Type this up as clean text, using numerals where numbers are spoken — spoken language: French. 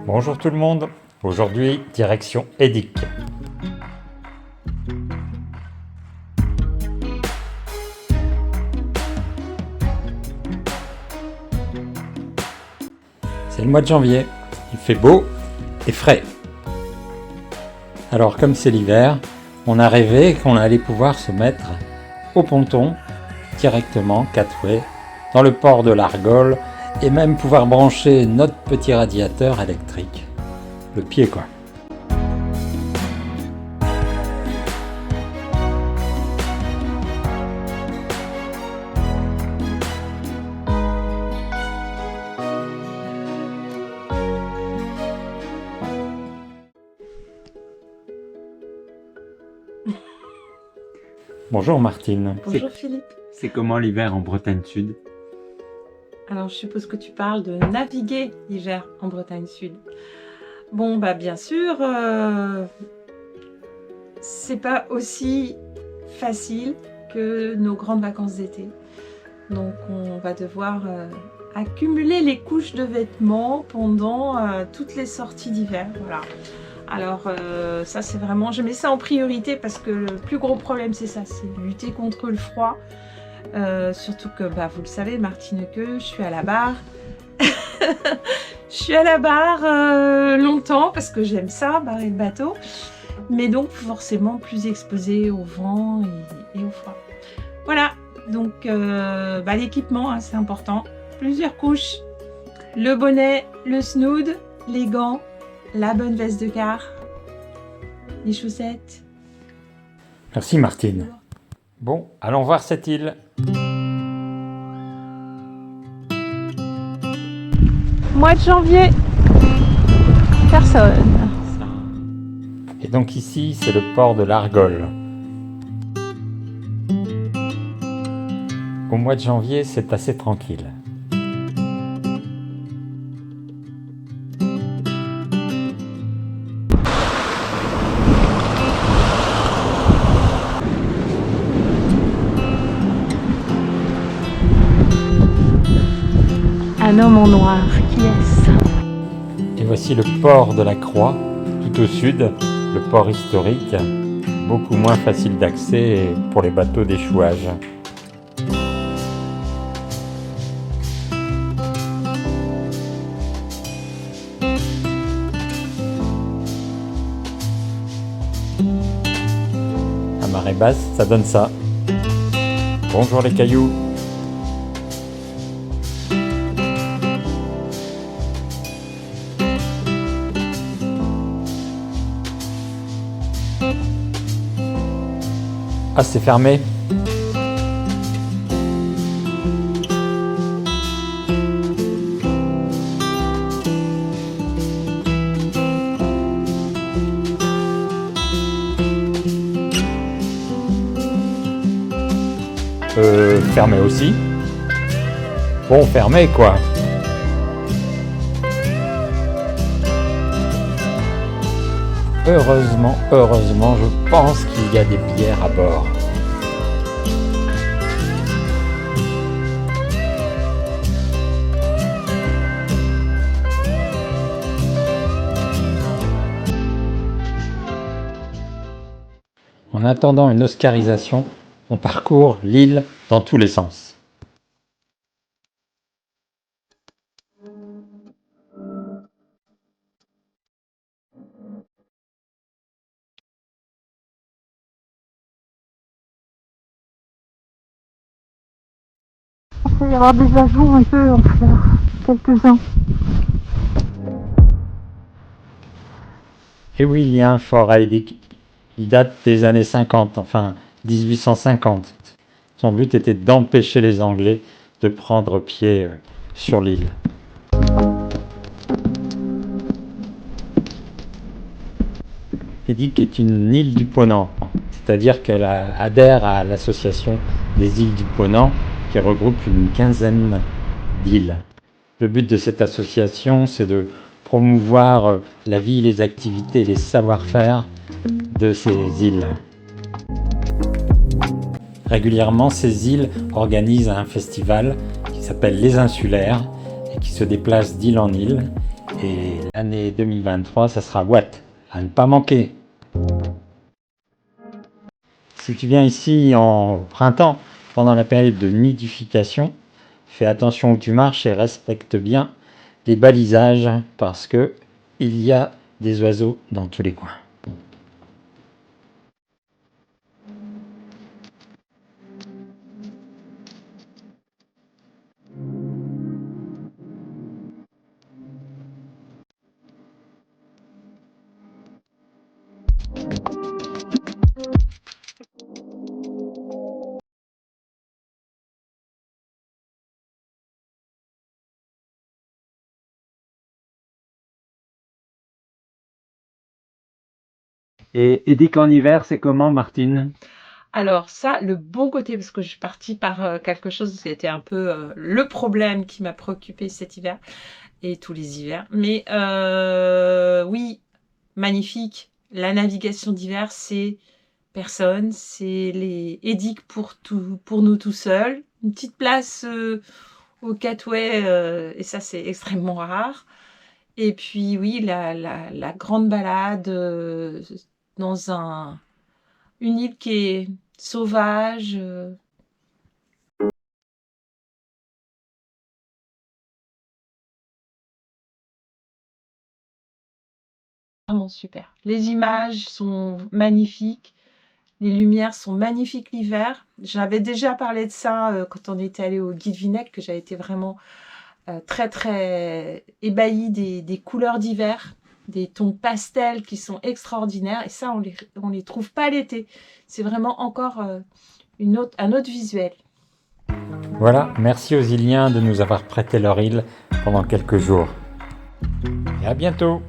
Bonjour tout le monde, aujourd'hui direction Edic. C'est le mois de janvier, il fait beau et frais. Alors comme c'est l'hiver, on a rêvé qu'on allait pouvoir se mettre au ponton, directement, Catway, dans le port de l'Argol, et même pouvoir brancher notre petit radiateur électrique. Le pied quoi. Bonjour Martine. Bonjour Philippe. C'est comment l'hiver en Bretagne Sud? Alors je suppose que tu parles de naviguer l'hiver en Bretagne Sud. Bon bah bien sûr, c'est pas aussi facile que nos grandes vacances d'été. Donc on va devoir accumuler les couches de vêtements pendant toutes les sorties d'hiver. Voilà. Alors ça c'est vraiment, je mets ça en priorité parce que le plus gros problème c'est ça, c'est de lutter contre le froid. Surtout que bah, vous le savez, Martine, que je suis à la barre. Je suis à la barre longtemps parce que j'aime ça, barrer le bateau. Mais donc forcément plus exposée au vent et au froid. Voilà, donc bah, l'équipement, hein, c'est important. Plusieurs couches, le bonnet, le snood, les gants, la bonne veste de quart, les chaussettes. Merci Martine. Bon, allons voir cette île. Mois de janvier, personne. Et donc ici, c'est le port de l'Argol. Au mois de janvier, c'est assez tranquille. Un homme en noir, qui est-ce? Et voici le port de la Croix, tout au sud, le port historique, beaucoup moins facile d'accès pour les bateaux d'échouage. À marée basse, ça donne ça. Bonjour les cailloux. Ah, c'est fermé. Fermé aussi. Bon, fermé quoi. Heureusement, je pense qu'il y a des bières à bord. En attendant une oscarisation, on parcourt l'île dans tous les sens. Il va y avoir des ajouts un peu en fleurs, quelques-uns. Et oui, il y a un fort à Edic. Il date des années 50, enfin 1850. Son but était d'empêcher les Anglais de prendre pied sur l'île. Edic est une île du Ponant, c'est-à-dire qu'elle adhère à l'association des îles du Ponant qui regroupe une quinzaine d'îles. Le but de cette association, c'est de promouvoir la vie, les activités et les savoir-faire de ces îles. Régulièrement, ces îles organisent un festival qui s'appelle Les Insulaires et qui se déplace d'île en île Et l'année 2023, ça sera Watt, à ne pas manquer. Si tu viens ici en printemps, pendant la période de nidification, fais attention où tu marches et respecte bien les balisages parce que il y a des oiseaux dans tous les coins. Et édique en hiver, c'est comment, Martine? Alors ça, le bon côté, parce que je suis partie par quelque chose qui était un peu le problème qui m'a préoccupée cet hiver, et tous les hivers. Mais oui, magnifique. La navigation d'hiver, c'est personne, c'est les édiques pour nous tout seuls. Une petite place au Catway, et ça c'est extrêmement rare. Et puis oui, la grande balade dans une île qui est sauvage. Vraiment super. Les images sont magnifiques. Les lumières sont magnifiques l'hiver. J'avais déjà parlé de ça quand on était allé au Guide Vinec, que j'avais été vraiment très très ébahie des couleurs d'hiver, des tons pastels qui sont extraordinaires. Et ça, on les trouve pas l'été. C'est vraiment encore un autre visuel. Voilà, merci aux Iliens de nous avoir prêté leur île pendant quelques jours. Et à bientôt!